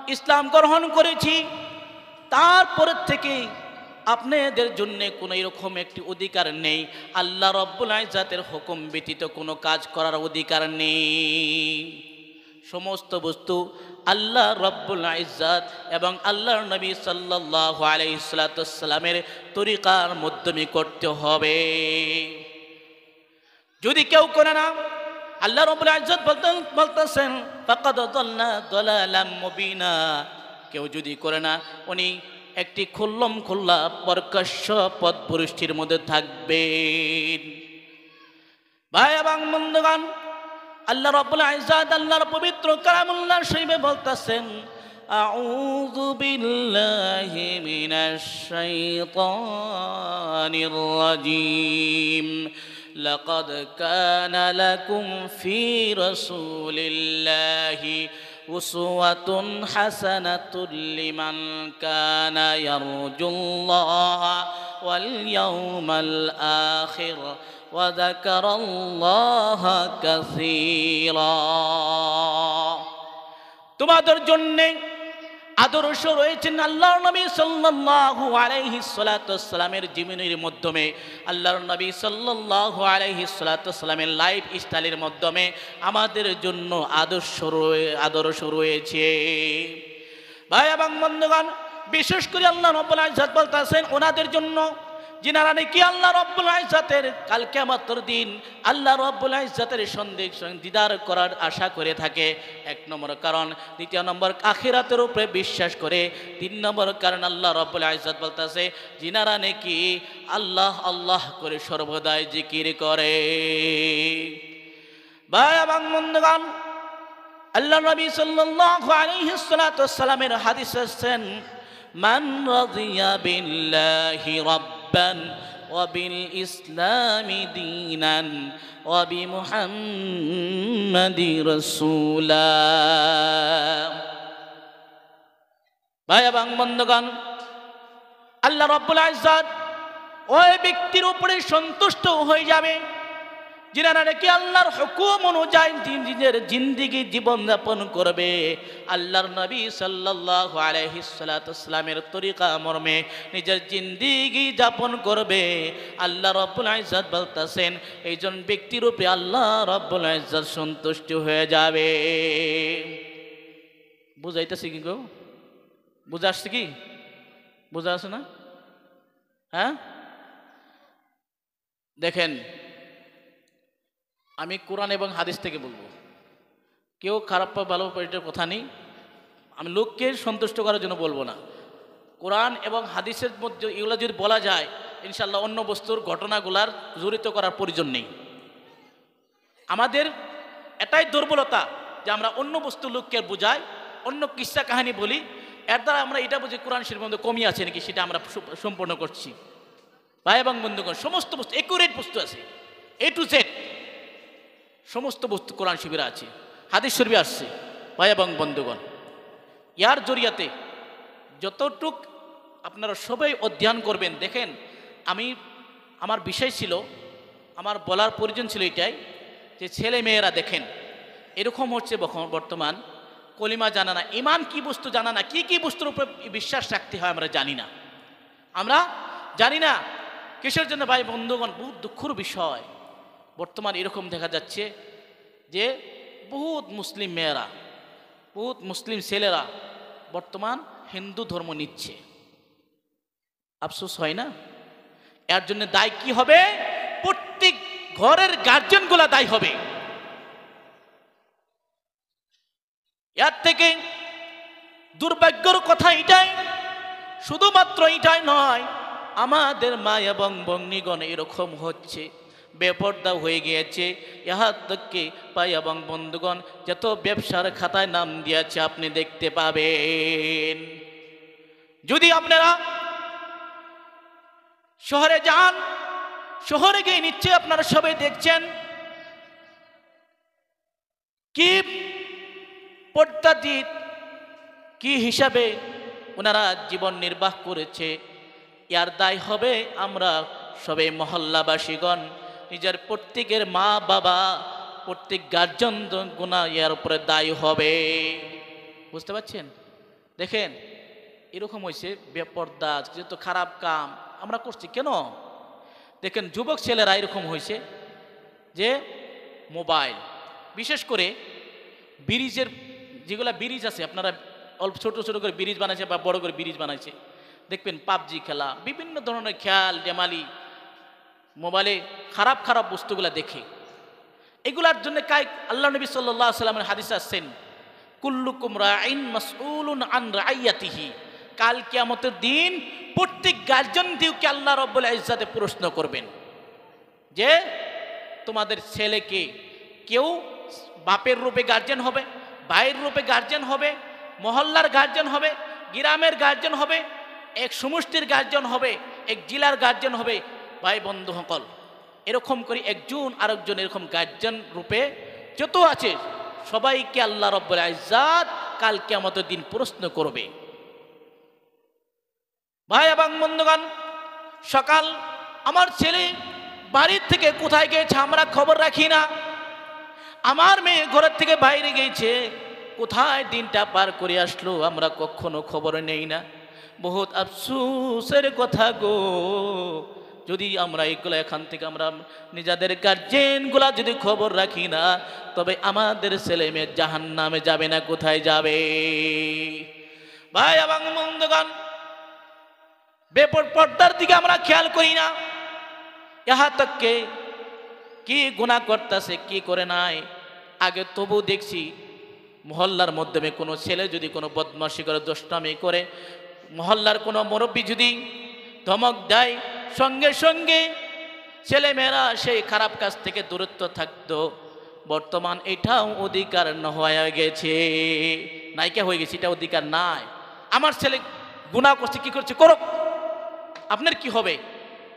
ইসলাম গ্রহণ করেছি তারপর থেকে আপনাদের জন্য কোনো এরকম একটি অধিকার নেই আল্লাহ রব্বুল ইজ্জতের হুকুম ব্যতীত কোনো কাজ করার অধিকার নেই সমস্ত বস্তু আল্লাহ রব্বুল ইজ্জত এবং আল্লাহর নবী সাল্লাল্লাহু আলাইহি সাল্লামের তরিকার মাধ্যমে করতে হবে যদি কেউ করে না আল্লাহ রব্বুল ইজ্জত বলতেছেন ফাকাদ দাল্লা দালালাম মুবিনা কেউ যদি করে না উনি একটি খোল্লা প্রকাশ্য পথভ্রষ্টের মধ্যে থাকবেন ভাই এবং বন্ধুগণ আল্লাহ রাব্বুল ইজ্জত আল্লাহর পবিত্র কালামুল্লাহ শরীফে বলতেছেন আউযু বিল্লাহি মিনাশ শাইতানির রাজীম লাকাদ কানা লাকুম ফি রাসূলিল্লাহি উসওয়াতুন হাসানাতুল লিমান কানা ইয়ারজুল্লাহ ওয়াল ইয়াউমাল আখির ওয়া যাকারাল্লাহা কাসীরা তোমাদের জন্য আদর্শ রয়েছেন আল্লাহর নবী সাল্লাল্লাহু আলাইহি সাল্লামের জীবনের মাধ্যমে আল্লাহর নবী সাল্লাল্লাহু আলাইহি সাল্লামের লাইফ স্টাইলের মাধ্যমে আমাদের জন্য আদর্শ রয়েছে ভাই এবং বন্ধুগণ বিশেষ করে আল্লাহ রাব্বুল ইজ্জত বলতেছেন ওনাদের জন্য যিনারা নাকি আল্লাহ রাব্বুল ইজ্জতের কাল কিয়ামতের দিন আল্লাহ রাব্বুল ইজ্জতের দিদার করার আশা করে থাকে এক নম্বর কারণ দ্বিতীয় নম্বর আখিরাতের উপরে বিশ্বাস করে তিন নম্বর কারণ আল্লাহ রাব্বুল ইজ্জত বলতেছে যিনারা নাকি আল্লাহ আল্লাহ করে সর্বদাই জিকির করে ভাই এবং বন্ধুগণ আল্লাহ নবী সাল্লাল্লাহু আলাইহি সাল্লামের হাদিস আছেন মান রাদিয়া বিল্লাহি রাব্বান ওয়া বিল ইসলামি দীনান ওয়া বিমুহাম্মাদি রাসূলা ভাই এবং বন্ধুগণ আল্লাহ রাব্বুল ইজ্জত ওই ব্যক্তির উপরে সন্তুষ্ট হয়ে যাবে যিনারা নাকি আল্লাহর হুকুম অনুযায়ী নিজের জিন্দেগি জীবনযাপন করবে আল্লাহর নবী সাল্লাল্লাহু আলাইহি সাল্লামের তরিকা মর্মে নিজের জিন্দেগি যাপন করবে আল্লাহ রাব্বুল ইজ্জত বলতেছেন এইজন ব্যক্তির উপরে আল্লাহ রাব্বুল ইজ্জত সন্তুষ্ট হয়ে যাবে বুঝাইতেছি কি গো বুঝা আসছে কি বুঝা আছে না হ্যাঁ দেখেন আমি কোরআন এবং হাদিস থেকে বলবো কেউ খারাপ বা ভালো এটার কথা নেই আমি লোককে সন্তুষ্ট করার জন্য বলবো না কোরআন এবং হাদিসের মধ্যে এগুলো যদি বলা যায় ইনশাআল্লাহ অন্য বস্তুর ঘটনাগুলার জড়িত করার প্রয়োজন নেই আমাদের এটাই দুর্বলতা যে আমরা অন্য বস্তু লোককে বোঝাই অন্য কিস্সা কাহিনী বলি এর দ্বারা আমরা এটা বুঝি কোরআন শরীফের মধ্যে কমই আছে নাকি সেটা আমরা সম্পূর্ণ করছি ভাই এবং বন্ধুগণ সমস্ত বস্তু একুরেট বস্তু আছে এ টু জেড সমস্ত বস্তু কোরআন শরীফে আছে হাদিস শরীফে আসছে ভাই এবং বন্ধুগণ ইয়ার জরিয়াতে যতটুক আপনারা সবাই অধ্যয়ন করবেন দেখেন আমার বিষয় ছিল আমার বলার প্রয়োজন ছিল এটাই যে ছেলে মেয়েরা দেখেন এরকম হচ্ছে বর্তমান কলিমা জানা না ঈমান কি বস্তু জানা না কি বস্তুর উপর বিশ্বাস রাখতে হয় আমরা জানি না কিসের জন্য ভাই বন্ধুগণ বহুত দুঃখের বিষয় বর্তমান এরকম দেখা যাচ্ছে যে বহুত মুসলিম মেয়েরা বহুত মুসলিম ছেলেরা বর্তমান হিন্দু ধর্ম নিচ্ছে আফসোস হয় না এর জন্য দায় কি হবে প্রত্যেক ঘরের গার্জিয়ানগুলা দায়ী হবে এর থেকে দুর্ভাগ্যের কথা এটাই, শুধুমাত্র এটাই নয়, আমাদের মা এবং ভগ্নীগণ এরকম হচ্ছে, বেপর্দা হয়ে গিয়েছে। ইহা থেকে পাই এবং বন্ধুগণ যত ব্যবসার খাতায় নাম দিয়েছে আপনি দেখতে পাবেন। যদি আপনারা শহরে যান, শহরে গিয়ে নিশ্চয়ই আপনারা সবাই দেখছেন কি পদ্ধতি, কি হিসাবে ওনারা জীবন নির্বাহ করেছে। ইয়ার দায় হবে আমরা সবাই মহল্লাবাসীগণ, নিজের প্রত্যেকের মা বাবা, প্রত্যেক গার্জেন গুনাহ ইয়ার উপরে দায়ী হবে। বুঝতে পারছেন? দেখেন এরকম হয়েছে, বেপর্দা যেহেতু খারাপ কাম আমরা করছি কেন? দেখেন যুবক ছেলেরা এরকম হয়েছে যে মোবাইল, বিশেষ করে ব্রিজের যেগুলা ব্রিজ আছে, আপনারা অল্প ছোট ছোট করে ব্রিজ বানাইছে বা বড় করে ব্রিজ বানাইছে, দেখবেন পাবজি খেলা, বিভিন্ন ধরনের খেয়াল ডেমালি, মোবাইলে খারাপ খারাপ বস্তুগুলা দেখে। এগুলার জন্য আল্লাহ নবী সাল্লাল্লাহু আলাইহি ওয়াসাল্লামের হাদিস আছেন, কুল্লুকুম রাইন মাসউলুন আন রাইয়াতিহি, কাল কিয়ামতের দিন প্রত্যেক গার্জিয়ান দিওকে আল্লাহ রাব্বুল ইজ্জাতে প্রশ্ন করবেন যে তোমাদের ছেলেকে কেউ বাপের রূপে গার্জিয়ান হবে, ভাইয়ের রূপে গার্জিয়ান হবে, মহল্লার গার্জিয়ান হবে, গ্রামের গার্জিয়ান হবে, এক সমষ্টির গার্জিয়ান হবে, এক জেলার গার্জিয়ান হবে। ভাই বন্ধু সকল, এরকম করে একজন আরেকজন এরকম গার্জিয়ান রূপে যত আছে সবাইকে আল্লাহ রাব্বুল ইজ্জাত কাল কিয়ামতের দিন প্রশ্ন করবে। ভাই এবং বন্ধুগণ, সকাল আমার ছেলে বাড়ির থেকে কোথায় গেছে আমরা খবর রাখি না, আমার মেয়ে ঘরের থেকে বাইরে গেছে কোথায় দিনটা পার করে আসলো আমরা কখনো খবর নেই না। বহুত আফসোসের কথা গো, যদি আমরা এগুলো এখান থেকে আমরা নিজেদের গার্জেনগুলা যদি খবর রাখি না, তবে আমাদের ছেলে মেয়ে জাহান্নামে যাবে না কোথায় যাবে? ভাই এবং বন্ধুগণ, বেপরদার দিকে আমরা খেয়াল করি না, ইহা তককে কি গুনাহ করতেছে কি করে নাই। আগে তবু দেখছি মহল্লার মাধ্যমে কোনো ছেলে যদি কোনো বদমাশি করে, দুষ্টামি করে, মহল্লার কোনো মুরব্বী যদি ধমক দেয়, সঙ্গে সঙ্গে ছেলেমেয়েরা সেই খারাপ কাজ থেকে দূরত্ব থাকতো। বর্তমান এটাও অধিকার হয়ে গেছে, নায়িকা হয়ে গেছে, এটা অধিকার নাই। আমার ছেলে গুনাহ করছে, কি করছে করুক, আপনার কি হবে?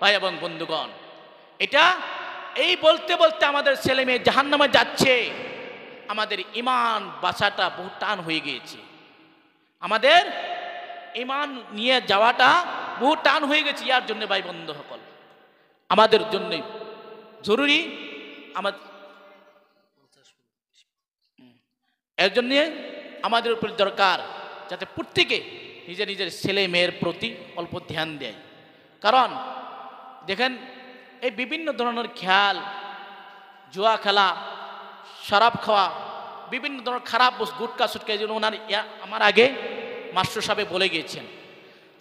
ভাই এবং বন্ধুগণ, এটা এই বলতে বলতে আমাদের ছেলে মেয়ে জাহান্নামে যাচ্ছে। আমাদের ঈমান বাঁচাটা বহু টান হয়ে গিয়েছে, আমাদের ঈমান নিয়ে যাওয়াটা বহু টান হয়ে গেছে। ইয়ার জন্য ভাই বন্ধু সকল, আমাদের জন্য জরুরি, আমাদের এর জন্য আমাদের উপর দরকার যাতে প্রত্যেকে নিজের নিজের ছেলে মেয়ের প্রতি অল্প ধ্যান দেয়। কারণ দেখেন এই বিভিন্ন ধরনের খেয়াল, জুয়া খেলা, শরাব খাওয়া, বিভিন্ন ধরনের খারাপ গুটকা সুটকা, এই জন্য ওনার আমার আগে মাস্টার সাহেব বলে গিয়েছেন,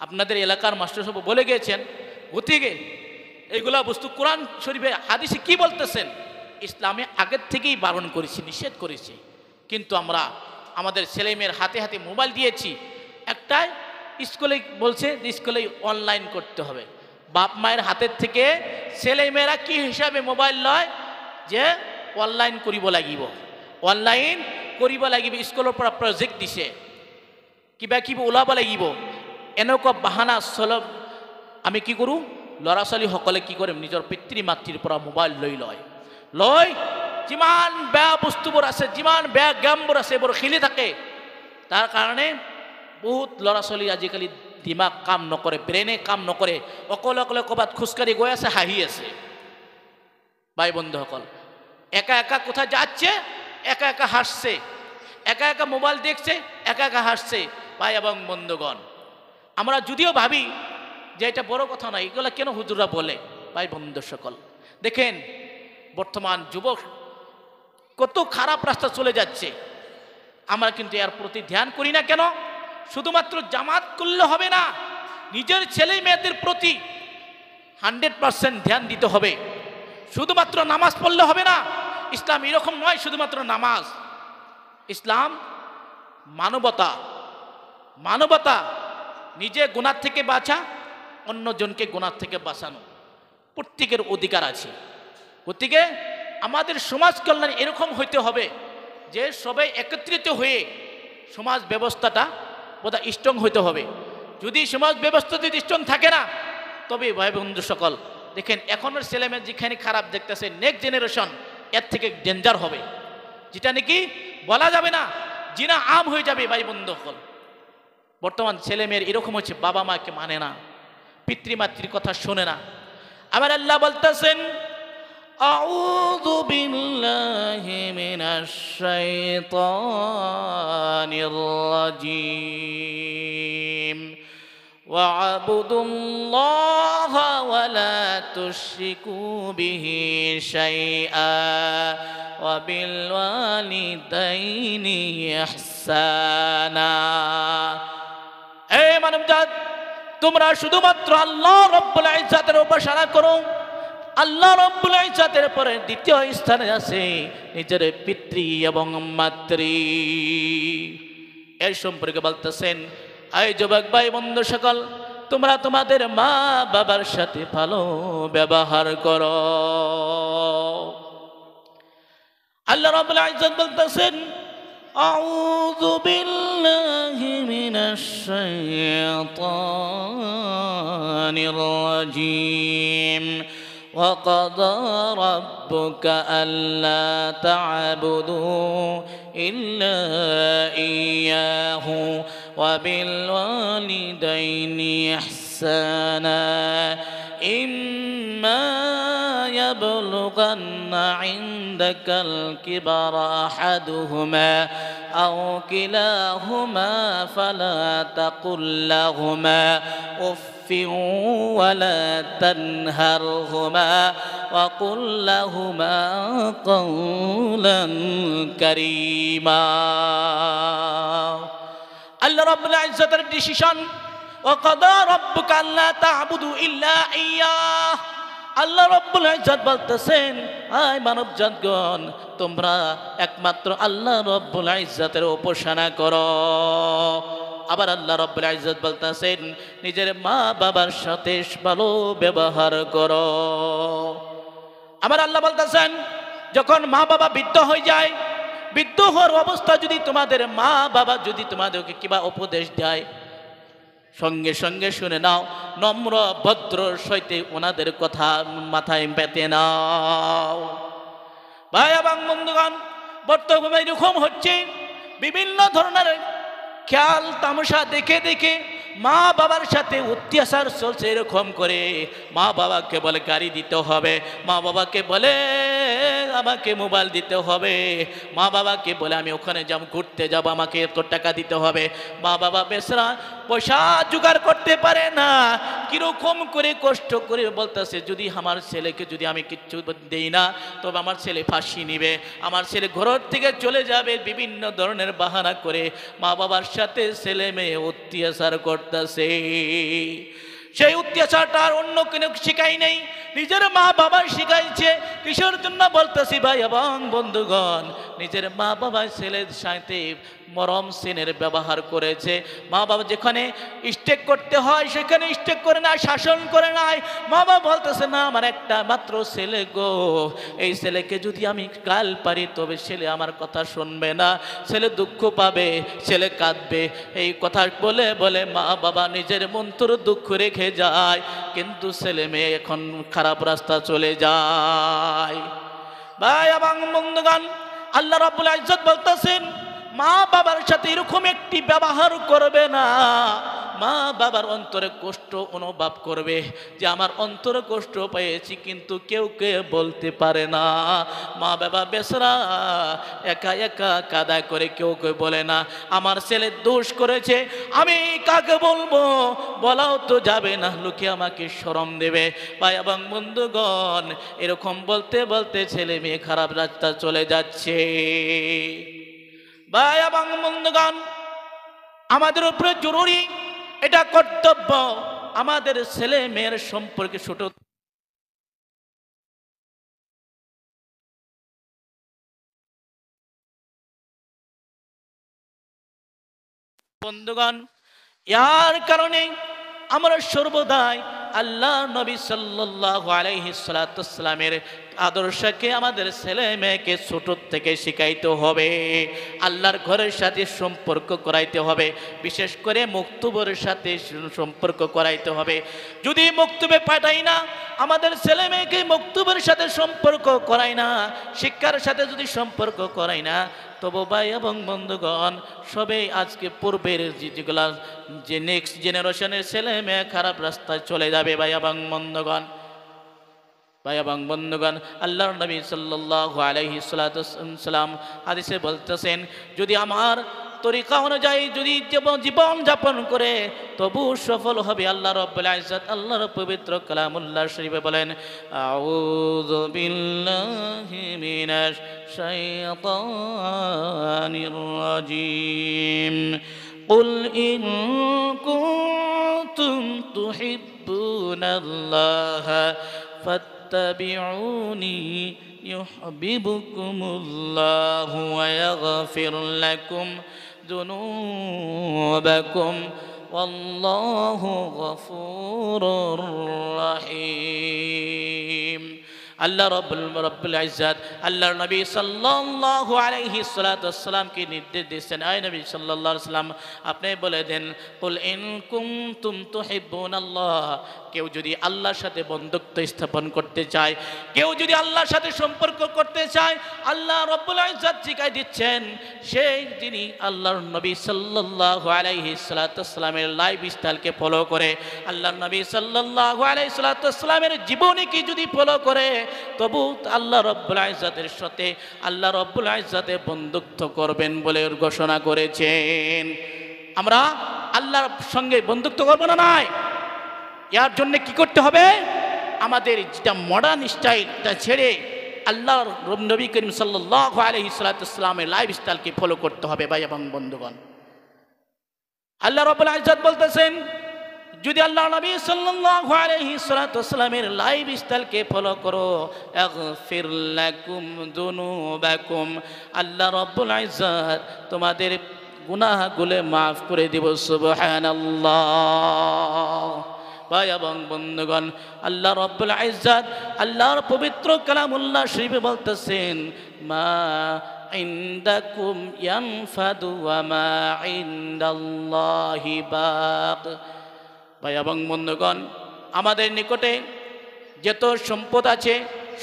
আপনাদের এলাকার মাস্টার সাহেব বলে গিয়েছেন, গতিকে এইগুলা বস্তু কোরআন শরীফে হাদিসে কি বলতেছেন, ইসলামে আগের থেকেই বারণ করেছি, নিষেধ করেছি, কিন্তু আমরা আমাদের ছেলে মেয়ের হাতে হাতে মোবাইল দিয়েছি। একটাই স্কুলে বলছে যে স্কুলে অনলাইন করতে হবে, বাপ মায়ের হাতের থেকে ছেলে মেয়েরা কি হিসাবে মোবাইল লয় যে অনলাইন করিব লাগিব, অনলাইন করিব লাগিব, স্কুলের পৰা প্রজেক্ট দিছে, কিবা কিবা ওলাব লাগিব, এনেকুৱা বাহানা চলব আমি কি কৰোঁ, ল'ৰা ছোৱালীসকলে কি কৰে নিজৰ পিতৃ মাতৃৰ পৰা মোবাইল লৈ যিমান বেয়া বস্তুবোৰ আছে, যিমান বেয়া গেমবোৰ আছে এইবোৰ খেলি থাকে। তাৰ কাৰণে বহুত ল'ৰা ছোৱালী আজিকালি দিমাগ কাম নকৰে, ব্ৰেইনে কাম নকৰে, অকলে অকলে ক'ৰবাত খোজকাঢ়ি গৈ আছে, হাঁহি আছে। ভাই বন্ধুসকল, একা একা কোথায় যাচ্ছে, একা একা হাসছে, একা একা মোবাইল দেখছে, একা একা হাসছে। ভাই এবং বন্ধুগণ, আমরা যদিও ভাবি যে এটা বড় কথা নয়, এগুলো কেন হুজুররা বলে, ভাই বন্ধু সকল দেখেন বর্তমান যুবক কত খারাপ রাস্তা চলে যাচ্ছে, আমরা কিন্তু এর প্রতি ধ্যান করি না কেন? শুধুমাত্র জামাত করলে হবে না, নিজের ছেলে মেয়েদের প্রতি 100% ধ্যান দিতে হবে। শুধুমাত্র নামাজ পড়লে হবে না, ইসলাম এরকম নয় শুধুমাত্র নামাজ। ইসলাম মানবতা, মানবতা, নিজে গুনাহ থেকে বাঁচা, অন্যজনকে গুনাহ থেকে বাঁচানো প্রত্যেকের অধিকার আছে। গতিকে আমাদের সমাজ কল্যাণ এরকম হইতে হবে যে সবাই একত্রিত হয়ে সমাজ ব্যবস্থাটা বোধহয় স্ট্রং হইতে হবে। যদি সমাজ ব্যবস্থা যদি স্ট্রং থাকে না, তবে ভাই বন্ধু সকল দেখেন এখনের ছেলেমেয়ে যেখানে খারাপ দেখতেছে, নেক্সট জেনারেশন এর থেকে ডেঞ্জার হবে, যেটা নাকি বলা যাবে না, জিনা আম হয়ে যাবে ভাই বন্ধু সকল। বর্তমান ছেলেমেয়ের এরকম হচ্ছে, বাবা মাকে মানে না, পিতৃমাতৃর কথা শোনে না। আমার আল্লাহ বলতেছেন আউযু বিল্লাহি মিনাশ শাইতানির রাজীম ওয়া'বুদুল্লাহা ওয়া লা তুশরিকু বিহি শাইআ ওয়া বিল ওয়ালিদাইনি ইহসানা। হে মানবজাত, তোমরা শুধুমাত্র আল্লাহ রব্বুল ইজ্জাতের উপাসনা করো। আল্লাহ রব্বুল ইজ্জাতের পরে দ্বিতীয় স্থানে আছে নিজের পিতৃ এবং মাতৃ। এর সম্পর্কে বলতেছেন, এই যুবক ভাই বন্ধু সকল, তোমরা তোমাদের মা বাবার সাথে ভালো ব্যবহার করো। আল্লাহ রব্বুল ইজ্জাত বলতেছেন আউযু বিল্লাহি মিনাশ শাইতানির রাজীম وقضى ربك ألا تعبدوا إلا إياه وبالوالدين إحسانا إما يبلغن عندك الكبر أحدهما أو كلاهما فلا تقل لهما أف ولا تنهرهما وقل لهما قولا كريما। আল্লাহ রাব্বুল ইজ্জাতের ডিসিশন ওয়াকাদা রাব্বুকা আল্লা তা'বুদু ইল্লা ইয়্যাহ। আল্লাহ রাব্বুল ইজ্জাত বলতেছেন, আয় মানব জাতগণ, তোমরা একমাত্র আল্লাহ রাব্বুল ইজ্জাতের উপাসনা করো। আবার আল্লাহ রাব্বুল ইজ্জাত বলতেছেন, নিজের মা বাবার সাথে ভালো ব্যবহার করো। আবার আল্লাহ বলতেছেন, যখন মা বাবা বৃদ্ধ হয়ে যায়, বৃদ্ধ হওয়ার অবস্থা যদি তোমাদের মা বাবা যদি তোমাদেরকে কিবা উপদেশ দেয়, সঙ্গে সঙ্গে শুনে নাও, নম্র ভদ্র সহিতে ওনাদের কথা মাথায় পেতে নাও। ভাই এবং বন্ধুগণ, বর্তমানে এরকম হচ্ছে, বিভিন্ন ধরনের খেয়াল তামাশা দেখে দেখে মা বাবার সাথে অত্যাচার চলছে। এরকম করে মা বাবাকে বলে গাড়ি দিতে হবে, মা বাবাকে বলে আমাকে মোবাইল দিতে হবে, মা বাবাকে বলে আমি ওখানে যাব, ঘুরতে যাব, আমাকে এত টাকা দিতে হবে। মা বাবা বেচারা পয়সা জোগাড় করতে পারে না, কিরকম করে কষ্ট করে বলতেছে, যদি আমার ছেলেকে যদি আমি কিচ্ছু দেই না, তবে আমার ছেলে ফাঁসি নিবে, আমার ছেলে ঘর থেকে চলে যাবে। বিভিন্ন ধরনের বাহানা করে মা বাবার সাথে ছেলে মেয়ে অত্যাচার করতেছে। সেই অত্যাচারটা আর অন্য কেন শিখাই নেই, নিজের মা বাবা শিখাইছে। কিসের জন্য বলতেছি ভাই এবং বন্ধুগণ, নিজের মা বাবা ছেলের সাথে মরম স্নেহের ব্যবহার করেছে। মা বাবা যেখানে স্টেক করতে হয় সেখানে স্টেক করে না, শাসন করে নাই। মা বাবা বলতেছে, না আমার একটা মাত্র ছেলে গো, এই ছেলেকে যদি আমি কাল পারি তবে ছেলে আমার কথা শুনবে না, ছেলে দুঃখ পাবে, ছেলে কাঁদবে। এই কথা বলে বলে মা বাবা নিজের মন্তর দুঃখ রেখে যায়, কিন্তু ছেলে মেয়ে এখন খারাপ রাস্তা চলে যায়। ভাই এবং বন্ধুগণ, আল্লাহ রাব্বুল ইজ্জত বলতেছেন, মা বাবার সাথে এরকম একটি ব্যবহার করবে না, মা বাবার অন্তরে কষ্ট অনুভব করবে যে আমার অন্তরে কষ্ট পেয়েছি, কিন্তু কেউ কেউ বলতে পারে না। মা বাবা বেচারা একা একা কাদা করে, কেউ কেউ বলে না আমার ছেলে দোষ করেছে, আমি কাকে বলবো, বলাও তো যাবে না, লোকে আমাকে শরম দেবে। ভাই এবং বন্ধুগণ, এরকম বলতে বলতে ছেলে মেয়ে খারাপ রাস্তা চলে যাচ্ছে। ভাই এবং বন্ধুগণ, আমাদের উপরে জরুরি, এটা কর্তব্য, আমাদের ছেলে মেয়ের সম্পর্কে ছোট বন্ধুগণ, ইয়ার কারণে আমরা সর্বদাই আল্লাহ নবী সাল্লাল্লাহু আলাইহি সাল্লামের আদর্শকে আমাদের ছেলে মেয়েকে ছোট থেকে শিখাইতে হবে। আল্লাহর ঘরের সাথে সম্পর্ক করাইতে হবে, বিশেষ করে মক্তবের সাথে সম্পর্ক করাইতে হবে। যদি মক্তবে পাঠাই না, আমাদের ছেলে মেয়েকে মক্তবের সাথে সম্পর্ক করাই না, শিক্ষার সাথে যদি সম্পর্ক করাই না, তবু ভাই এবং বন্ধুগণ সবে আজকে পূর্বের যেগুলা যে নেক্সট জেনারেশনের ছেলে মেয়ে খারাপ রাস্তায় চলে যাবে ভাই এবং বন্ধুগণ। ভাই এবং বন্ধুগণ, আল্লাহর নবী সাল্লাল্লাহু আলাইহি সাল্লাম হাদিসে বলতেছেন, যদি আমার তরিকা অনুযায়ী যদি জীবন যাপন করে তবু সফল হবে। আল্লাহ রাব্বুল ইজ্জত আল্লাহর পবিত্র কালামুল্লাহ শরীফে বলেন, আউযু বিল্লাহি মিনাশ শাইতানির রাজিম, কুল ইন কুনতুম তুহিব্বুনাল্লাহা ফাত্তাবিউনি ইউহিব্বুকুমুল্লাহু ওয়া ইয়াগফির লাকুম যুনুবাকুম ওয়াল্লাহু গফুরুর রহিম। আল্লাহ রাব্বুল ইজ্জত আল্লাহর নবী সাল্লাল্লাহু আলাইহি সাল্লামকে নির্দেশ দিয়েছেন, আয় নবী সাল্লাল্লাহু আলাইহি সাল্লাম আপনি বলে দেন, কুল ইন কুনতুম তুহিব্বুনাল্লাহ, কেউ যদি আল্লাহর সাথে বন্ধুত্ব স্থাপন করতে চায়, কেউ যদি আল্লাহর সাথে সম্পর্ক করতে চায়, আল্লাহ রাব্বুল ইজ্জত শিখাই দিচ্ছেন, সেই যিনি আল্লাহর নবী সাল্লাল্লাহু আলাইহি সাল্লামের লাইফ স্টাইলকে ফলো করে, আল্লাহর নবী সাল্লাল্লাহু আলাইহি সাল্লামের জীবনীকে যদি ফলো করে, তবু আল্লাহ রাব্বুল ইজ্জতের সাথে আল্লাহ রাব্বুল ইজ্জতে বন্ধুত্ব করবেন বলে ঘোষণা করেছেন। আমরা আল্লাহর সঙ্গে বন্ধুত্ব করব না নাই? এর জন্য কি করতে হবে? আমাদের যেটা মডার্ন স্টাইলটা ছেড়ে আল্লাহর নবী করিম সাল্লাল্লাহু আলাইহি সাল্লামের লাইফ স্টাইলকে ফলো করতে হবে ভাই এবং বন্ধুগণ। আল্লাহ রাব্বুল ইজ্জত বলতেছেন, যদি আল্লাহ নবী সাল্লাল্লাহু আলাইহি সাল্লামের লাইফ স্টাইলকে ফলো করো, আগফির লাকুম যুনুবাকুম, আল্লাহ রাব্বুল ইজ্জত তোমাদের গুনাহগুলো মাফ করে দিব। সুবহানাল্লাহ। ভাই এবং বন্ধুগণ, আল্লাহ রাব্বুল ইজ্জত আল্লাহর পবিত্র কালামুল্লাহ শরীফে বলতেছেন, মা ইনদাকুম ইয়ানফাদু ওয়া মা ইনদাল্লাহি বাক। ভাই এবং বন্ধুগণ, আমাদের নিকটে যত সম্পদ আছে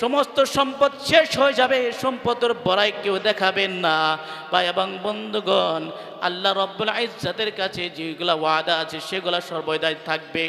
সমস্ত সম্পদ শেষ হয়ে যাবে, সম্পদের বড়াই কেউ দেখাবেন না। ভাই এবং বন্ধুগণ, আল্লাহ রাব্বুল ইজ্জতের কাছে যেগুলা ওয়াদা আছে সেগুলা সর্বদাই থাকবে।